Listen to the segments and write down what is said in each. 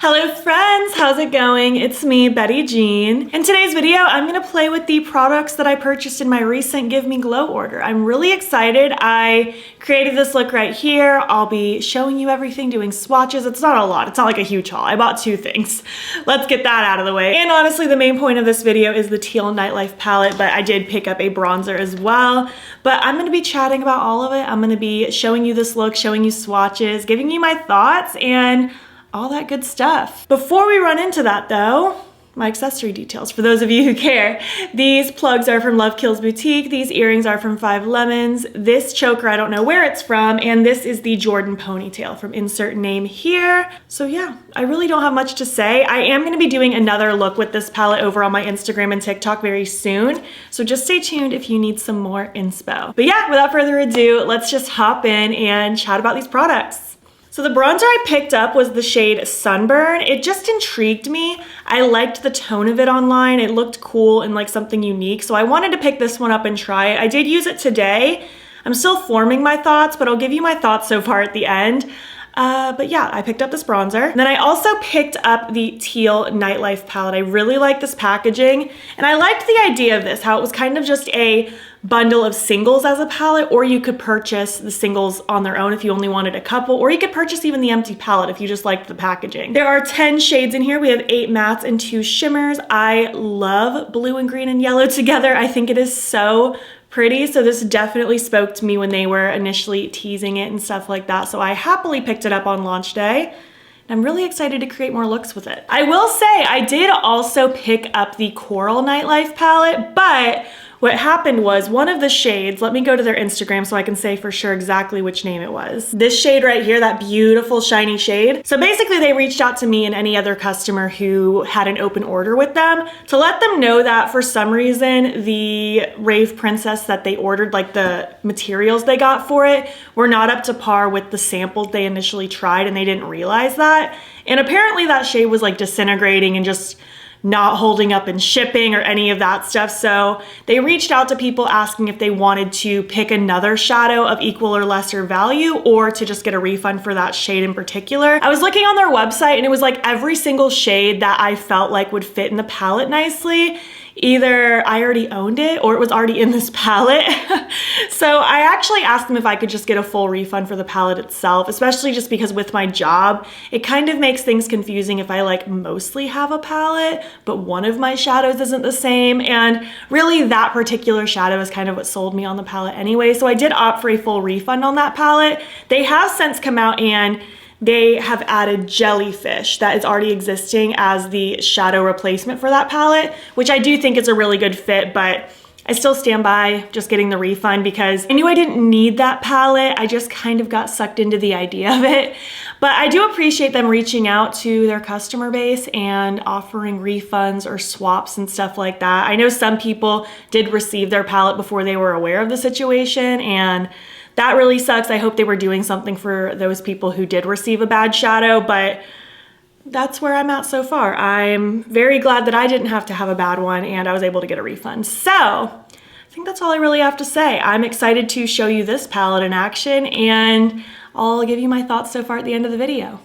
Hello friends, how's it going? It's me, Betty Jean. In today's video, I'm gonna play with the products that I purchased in my recent Give Me Glow order. I'm really excited. I created this look right here. I'll be showing you everything, doing swatches. It's not a lot, it's not like a huge haul. I bought two things. Let's get that out of the way. And honestly, the main point of this video is the Teal Nightlife palette, but I did pick up a bronzer as well. But I'm gonna be chatting about all of it. I'm gonna be showing you this look, showing you swatches, giving you my thoughts, and all that good stuff. Before we run into that though, my accessory details, for those of you who care. These plugs are from Love Kills Boutique. These earrings are from 5 Lemons. This choker, I don't know where it's from. And this is the Jordan ponytail from insert name here. So yeah, I really don't have much to say. I am gonna be doing another look with this palette over on my Instagram and TikTok very soon. So just stay tuned if you need some more inspo. But yeah, without further ado, let's just hop in and chat about these products. So the bronzer I picked up was the shade Sunburn. It just intrigued me. I liked the tone of it online. It looked cool and like something unique. So I wanted to pick this one up and try it. I did use it today. I'm still forming my thoughts, but I'll give you my thoughts so far at the end. But yeah, I picked up this bronzer. And then I also picked up the Teal Nightlife palette. I really like this packaging. And I liked the idea of this, how it was kind of just a bundle of singles as a palette, or you could purchase the singles on their own if you only wanted a couple, or you could purchase even the empty palette if you just liked the packaging. There are 10 shades in here. We have 8 mattes and 2 shimmers. I love blue and green and yellow together. I think it is so pretty. So this definitely spoke to me when they were initially teasing it and stuff like that. So I happily picked it up on launch day. I'm really excited to create more looks with it. I will say I did also pick up the Coral Nightlife palette, but what happened was one of the shades, let me go to their Instagram so I can say for sure exactly which name it was. This shade right here, that beautiful shiny shade. So basically they reached out to me and any other customer who had an open order with them to let them know that for some reason the Rave Princess that they ordered, like the materials they got for it, were not up to par with the samples they initially tried, and they didn't realize that. And apparently that shade was like disintegrating and just not holding up in shipping or any of that stuff. So they reached out to people asking if they wanted to pick another shadow of equal or lesser value, or to just get a refund for that shade in particular. I was looking on their website and it was like every single shade that I felt like would fit in the palette nicely. Either I already owned it or it was already in this palette. So I actually asked them if I could just get a full refund for the palette itself, especially just because with my job, it kind of makes things confusing if I like mostly have a palette, but one of my shadows isn't the same. And really that particular shadow is kind of what sold me on the palette anyway. So I did opt for a full refund on that palette. They have since come out and they have added Jellyfish that is already existing as the shadow replacement for that palette, which I do think is a really good fit, but I still stand by just getting the refund because I knew I didn't need that palette. I just kind of got sucked into the idea of it. But I do appreciate them reaching out to their customer base and offering refunds or swaps and stuff like that. I know some people did receive their palette before they were aware of the situation, and that really sucks. I hope they were doing something for those people who did receive a bad shadow, but that's where I'm at so far. I'm very glad that I didn't have to have a bad one and I was able to get a refund. So I think that's all I really have to say. I'm excited to show you this palette in action, and I'll give you my thoughts so far at the end of the video.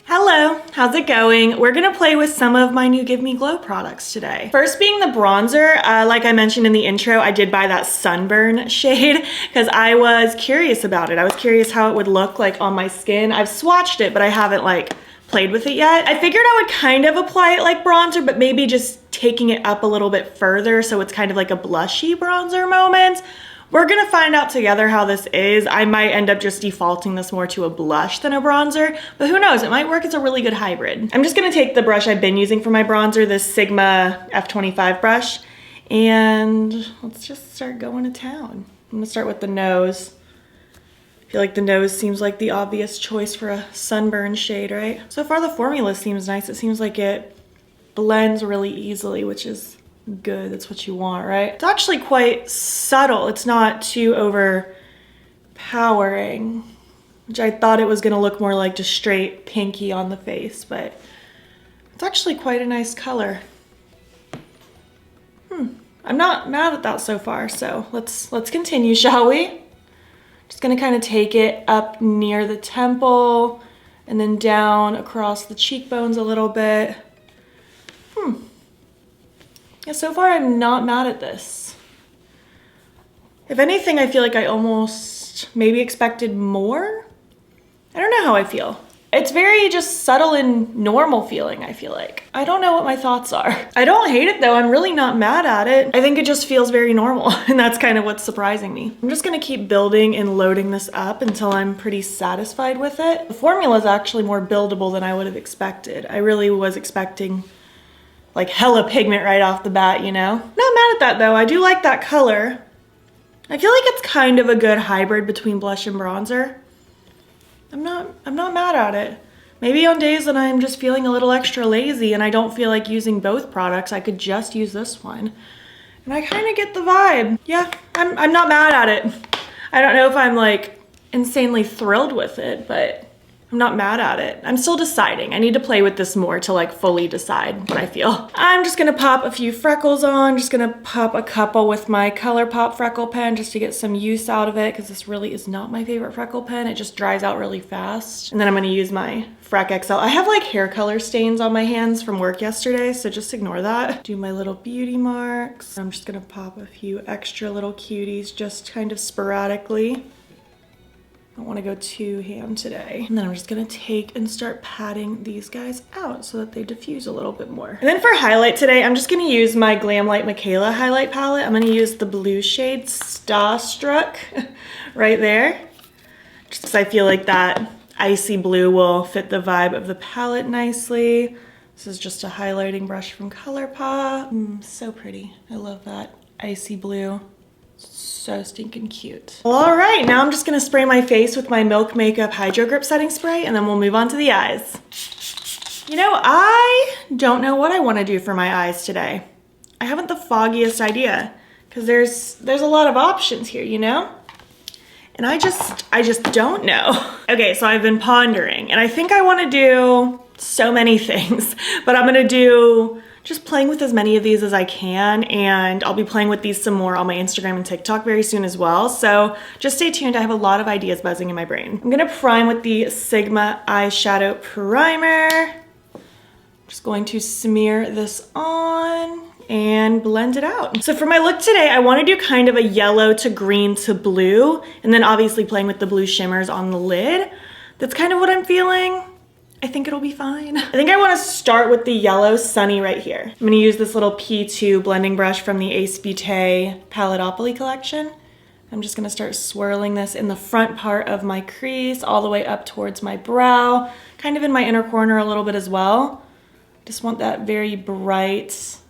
Hello, how's it going? We're gonna play with some of my new Give Me Glow products today. First being the bronzer. Like I mentioned in the intro, I did buy that Sunburn shade because I was curious about it. I was curious how it would look like on my skin. I've swatched it, but I haven't like played with it yet. I figured I would kind of apply it like bronzer, but maybe just taking it up a little bit further so it's kind of like a blushy bronzer moment. We're gonna find out together how this is. I might end up just defaulting this more to a blush than a bronzer, but who knows, it might work as a really good hybrid. I'm just gonna take the brush I've been using for my bronzer, this Sigma F25 brush, and let's just start going to town. I'm gonna start with the nose. I feel like the nose seems like the obvious choice for a sunburn shade, right? So far the formula seems nice. It seems like it blends really easily, which is good. That's what you want, right? It's actually quite subtle. It's not too overpowering, which I thought it was gonna look more like just straight pinky on the face, but it's actually quite a nice color. I'm not mad at that so far, so let's continue, shall we? Just gonna kind of take it up near the temple, and then down across the cheekbones a little bit. Yeah, so far I'm not mad at this. If anything, I feel like I almost maybe expected more. I don't know how I feel. It's very just subtle and normal feeling, I feel like. I don't know what my thoughts are. I don't hate it though, I'm really not mad at it. I think it just feels very normal and that's kind of what's surprising me. I'm just gonna keep building and loading this up until I'm pretty satisfied with it. The formula is actually more buildable than I would have expected. I really was expecting like hella pigment right off the bat, you know? Not mad at that though, I do like that color. I feel like it's kind of a good hybrid between blush and bronzer. I'm not mad at it. Maybe on days that I'm just feeling a little extra lazy and I don't feel like using both products, I could just use this one. And I kind of get the vibe. Yeah, I'm not mad at it. I don't know if I'm like insanely thrilled with it, but I'm not mad at it. I'm still deciding. I need to play with this more to like fully decide what I feel. I'm just gonna pop a few freckles on. Just gonna pop a couple with my Colourpop freckle pen just to get some use out of it because this really is not my favorite freckle pen. It just dries out really fast. And then I'm gonna use my Freck XL. I have like hair color stains on my hands from work yesterday, so just ignore that. Do my little beauty marks. I'm just gonna pop a few extra little cuties just kind of sporadically. I don't want to go too ham today. And then I'm just gonna take and start patting these guys out so that they diffuse a little bit more. And then for highlight today, I'm just gonna use my Glamlight Michaela highlight palette. I'm gonna use the blue shade Starstruck right there. Just because I feel like that icy blue will fit the vibe of the palette nicely. This is just a highlighting brush from Colourpop. So pretty, I love that icy blue. So stinking cute. All right, now I'm just gonna spray my face with my Milk Makeup Hydro Grip Setting Spray and then we'll move on to the eyes. You know, I don't know what I wanna do for my eyes today. I haven't the foggiest idea because there's a lot of options here, you know? And I just don't know. Okay, so I've been pondering and I think I wanna do so many things, but I'm gonna do just playing with as many of these as I can, and I'll be playing with these some more on my Instagram and TikTok very soon as well, so just stay tuned. I have a lot of ideas buzzing in my brain. I'm gonna prime with the Sigma eyeshadow primer. Just going to smear this on and blend it out. So for my look today, I want to do kind of a yellow to green to blue, and then obviously playing with the blue shimmers on the lid. That's kind of what I'm feeling. I think it'll be fine. I think I want to start with the yellow Sunny right here. I'm going to use this little P2 blending brush from the Ace Beauté Paledopoly collection. I'm just going to start swirling this in the front part of my crease all the way up towards my brow, kind of in my inner corner a little bit as well. Just want that very bright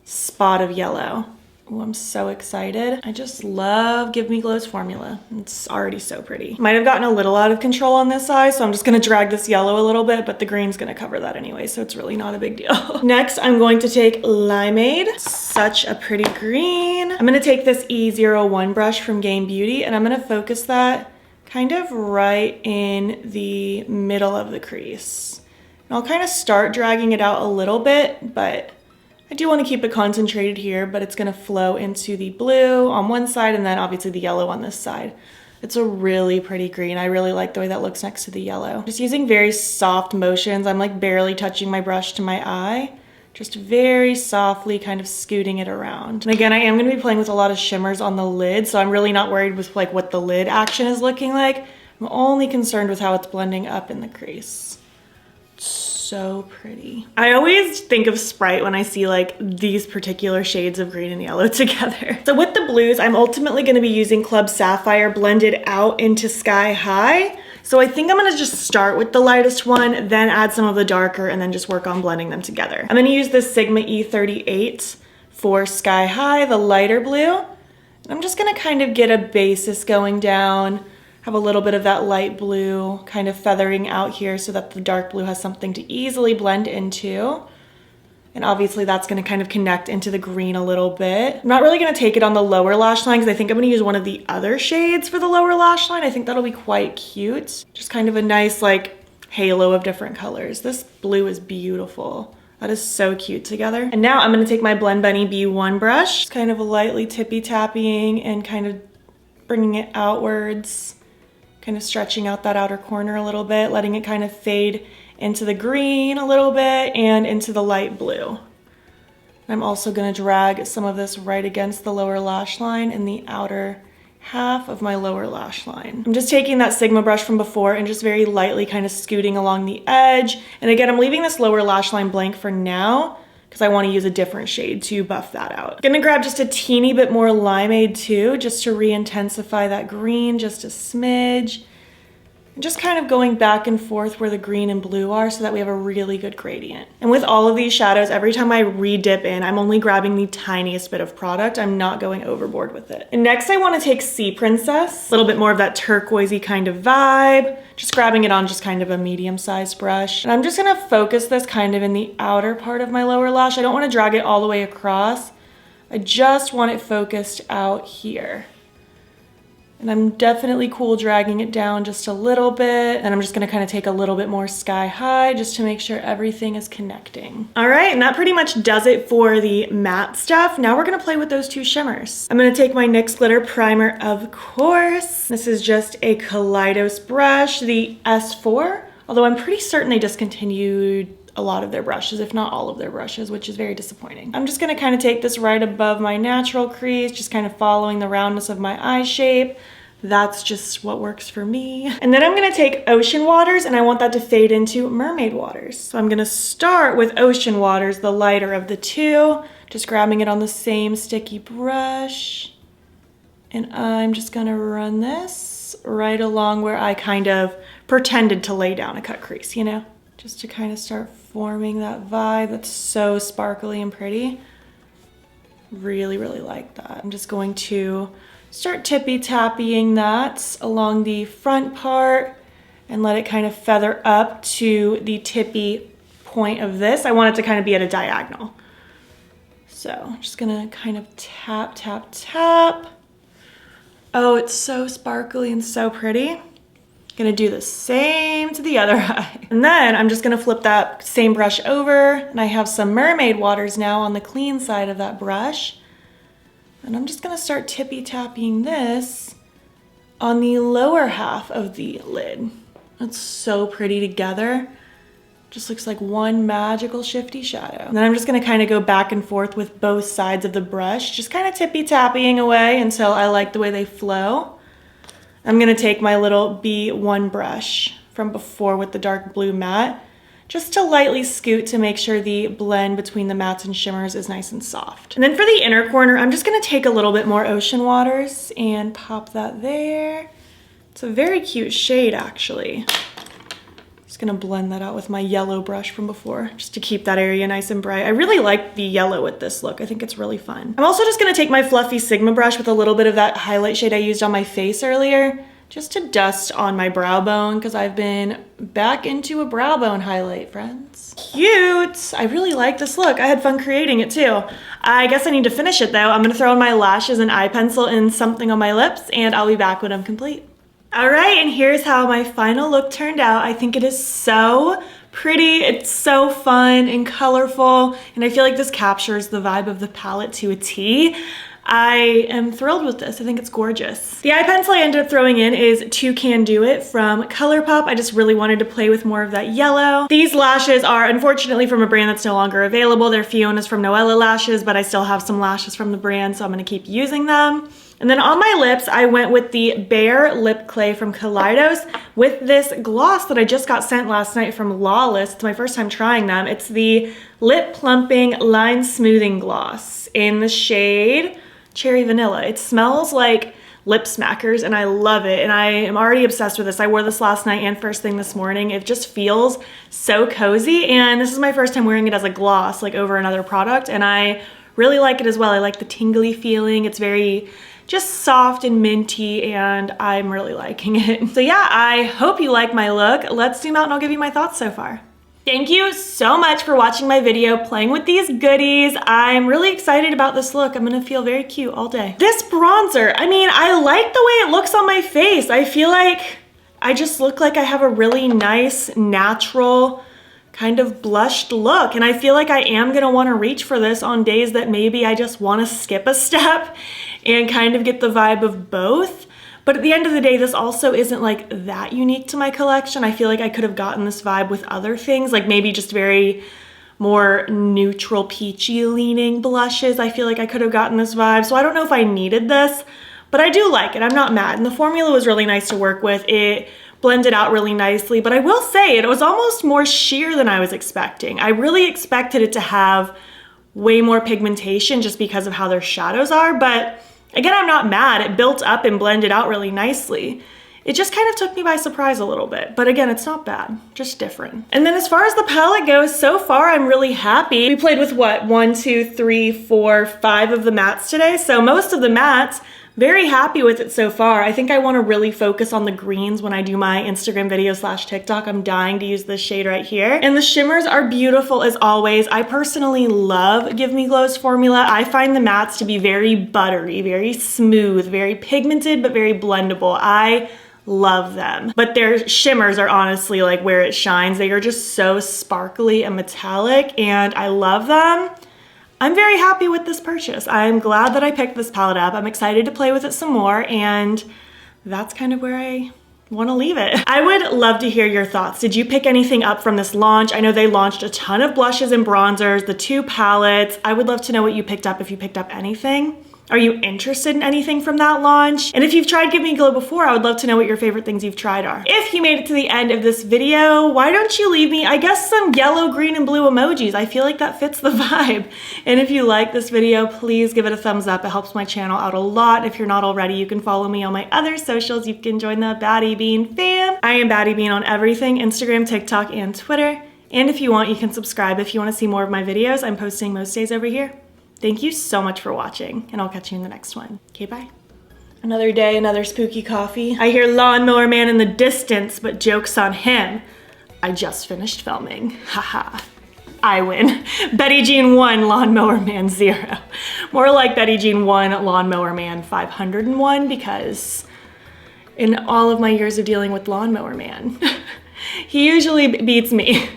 spot of yellow. Oh, I'm so excited. I just love Give Me Glow's formula. It's already so pretty. Might have gotten a little out of control on this eye, so I'm just gonna drag this yellow a little bit, but the green's gonna cover that anyway, so it's really not a big deal. Next, I'm going to take Limeade. Such a pretty green. I'm gonna take this E01 brush from Game Beauty, and I'm gonna focus that kind of right in the middle of the crease. And I'll kind of start dragging it out a little bit, but I do want to keep it concentrated here, but it's going to flow into the blue on one side and then obviously the yellow on this side. It's a really pretty green. I really like the way that looks next to the yellow. Just using very soft motions. I'm like barely touching my brush to my eye. Just very softly kind of scooting it around. And again, I am going to be playing with a lot of shimmers on the lid, so I'm really not worried with like what the lid action is looking like. I'm only concerned with how it's blending up in the crease. So pretty. I always think of Sprite when I see like these particular shades of green and yellow together. So with the blues, I'm ultimately going to be using Club Sapphire blended out into Sky High. So I think I'm going to just start with the lightest one, then add some of the darker, and then just work on blending them together. I'm going to use this Sigma E38 for Sky High, the lighter blue. And I'm just going to kind of get a basis going down. Have a little bit of that light blue kind of feathering out here so that the dark blue has something to easily blend into. And obviously that's gonna kind of connect into the green a little bit. I'm not really gonna take it on the lower lash line because I think I'm gonna use one of the other shades for the lower lash line. I think that'll be quite cute. Just kind of a nice like halo of different colors. This blue is beautiful. That is so cute together. And now I'm gonna take my Blend Bunny B1 brush, just kind of lightly tippy tapping and kind of bringing it outwards kind of stretching out that outer corner a little bit, letting it kind of fade into the green a little bit and into the light blue. I'm also gonna drag some of this right against the lower lash line in the outer half of my lower lash line. I'm just taking that Sigma brush from before and just very lightly kind of scooting along the edge. And again, I'm leaving this lower lash line blank for now because I want to use a different shade to buff that out. I'm gonna grab just a teeny bit more limeade too, just to re-intensify that green just a smidge. And just kind of going back and forth where the green and blue are so that we have a really good gradient. And with all of these shadows, every time I re-dip in, I'm only grabbing the tiniest bit of product. I'm not going overboard with it. And next I want to take Sea Princess, a little bit more of that turquoisey kind of vibe, just grabbing it on just kind of a medium-sized brush. And I'm just gonna focus this kind of in the outer part of my lower lash. I don't want to drag it all the way across. I just want it focused out here. And I'm definitely cool dragging it down just a little bit. And I'm just gonna kind of take a little bit more sky high just to make sure everything is connecting. All right, and that pretty much does it for the matte stuff. Now we're gonna play with those two shimmers. I'm gonna take my NYX Glitter Primer, of course. This is just a Kaleidos brush, the S4, although I'm pretty certain they discontinued a lot of their brushes, if not all of their brushes, which is very disappointing. I'm just gonna kind of take this right above my natural crease, just kind of following the roundness of my eye shape. That's just what works for me. And then I'm gonna take Ocean Waters and I want that to fade into Mermaid Waters. So I'm gonna start with Ocean Waters, the lighter of the two, just grabbing it on the same sticky brush. And I'm just gonna run this right along where I kind of pretended to lay down a cut crease, you know? Just to kind of start forming that vibe that's so sparkly and pretty. Really, really like that. I'm just going to start tippy-tappying that along the front part and let it kind of feather up to the tippy point of this. I want it to kind of be at a diagonal. So I'm just gonna kind of tap, tap, tap. Oh, it's so sparkly and so pretty. Gonna do the same to the other eye. And then I'm just gonna flip that same brush over and I have some Mermaid Waters now on the clean side of that brush. And I'm just gonna start tippy-tapping this on the lower half of the lid. It's so pretty together. Just looks like one magical shifty shadow. And then I'm just gonna kind of go back and forth with both sides of the brush, just kind of tippy-tapping away until I like the way they flow. I'm gonna take my little B1 brush from before with the dark blue matte, just to lightly scoot to make sure the blend between the mattes and shimmers is nice and soft. And then for the inner corner, I'm just gonna take a little bit more Ocean Waters and pop that there. It's a very cute shade, actually. Just gonna blend that out with my yellow brush from before, just to keep that area nice and bright. I really like the yellow with this look. I think it's really fun. I'm also just gonna take my fluffy Sigma brush with a little bit of that highlight shade I used on my face earlier, just to dust on my brow bone, because I've been back into a brow bone highlight, friends. Cute! I really like this look. I had fun creating it too. I guess I need to finish it though. I'm gonna throw in my lashes and eye pencil and something on my lips, and I'll be back when I'm complete. All right, and here's how my final look turned out. I think it is so pretty. It's so fun and colorful, and I feel like this captures the vibe of the palette to a T. I am thrilled with this. I think it's gorgeous. The eye pencil I ended up throwing in is Toucan Do It from Colourpop. I just really wanted to play with more of that yellow. These lashes are unfortunately from a brand that's no longer available. They're Fiona's from Noella lashes, but I still have some lashes from the brand, so I'm gonna keep using them. And then on my lips, I went with the Bare Lip Clay from Kaleidos with this gloss that I just got sent last night from Lawless. It's my first time trying them. It's the Lip Plumping Line Smoothing Gloss in the shade Cherry Vanilla. It smells like lip smackers and I love it, and I am already obsessed with this. I wore this last night and first thing this morning. It just feels so cozy, and this is my first time wearing it as a gloss, like over another product, and I really like it as well. I like the tingly feeling. It's very just soft and minty, and I'm really liking it. So yeah, I hope you like my look. Let's zoom out and I'll give you my thoughts so far. Thank you so much for watching my video playing with these goodies. I'm really excited about this look. I'm gonna feel very cute all day. This bronzer, I mean, I like the way it looks on my face. I feel like I just look like I have a really nice, natural, kind of blushed look. And I feel like I am gonna wanna reach for this on days that maybe I just wanna skip a step and kind of get the vibe of both. But at the end of the day, this also isn't like that unique to my collection. I feel like I could have gotten this vibe with other things, like maybe just very more neutral peachy leaning blushes. I feel like I could have gotten this vibe. So I don't know if I needed this, but I do like it. I'm not mad. And the formula was really nice to work with. It blended out really nicely, but I will say it was almost more sheer than I was expecting. I really expected it to have way more pigmentation just because of how their shadows are, but again, I'm not mad. It built up and blended out really nicely. It just kind of took me by surprise a little bit, but again, it's not bad, just different. And then as far as the palette goes, so far I'm really happy. We played with what, 1, 2, 3, 4, 5 of the mattes today, so most of the mattes, very happy with it so far. I think I want to really focus on the greens when I do my Instagram video / TikTok. I'm dying to use this shade right here. And the shimmers are beautiful as always. I personally love Give Me Glow's formula. I find the mattes to be very buttery, very smooth, very pigmented, but very blendable. I love them. But their shimmers are honestly like where it shines. They are just so sparkly and metallic, and I love them. I'm very happy with this purchase. I'm glad that I picked this palette up. I'm excited to play with it some more, and that's kind of where I want to leave it. I would love to hear your thoughts. Did you pick anything up from this launch? I know they launched a ton of blushes and bronzers, the 2 palettes. I would love to know what you picked up, if you picked up anything. Are you interested in anything from that launch? And if you've tried Give Me Glow before, I would love to know what your favorite things you've tried are. If you made it to the end of this video, why don't you leave me, I guess, some yellow, green, and blue emojis. I feel like that fits the vibe. And if you like this video, please give it a thumbs up. It helps my channel out a lot. If you're not already, you can follow me on my other socials. You can join the battybean fam. I am battybean on everything, Instagram, TikTok, and Twitter. And if you want, you can subscribe if you want to see more of my videos. I'm posting most days over here. Thank you so much for watching, and I'll catch you in the next one. Okay, bye. Another day, another spooky coffee. I hear Lawnmower Man in the distance, but joke's on him. I just finished filming. Haha. I win. Betty Jean 1, Lawnmower Man 0. More like Betty Jean 1, Lawnmower Man 501, because in all of my years of dealing with Lawnmower Man, he usually beats me.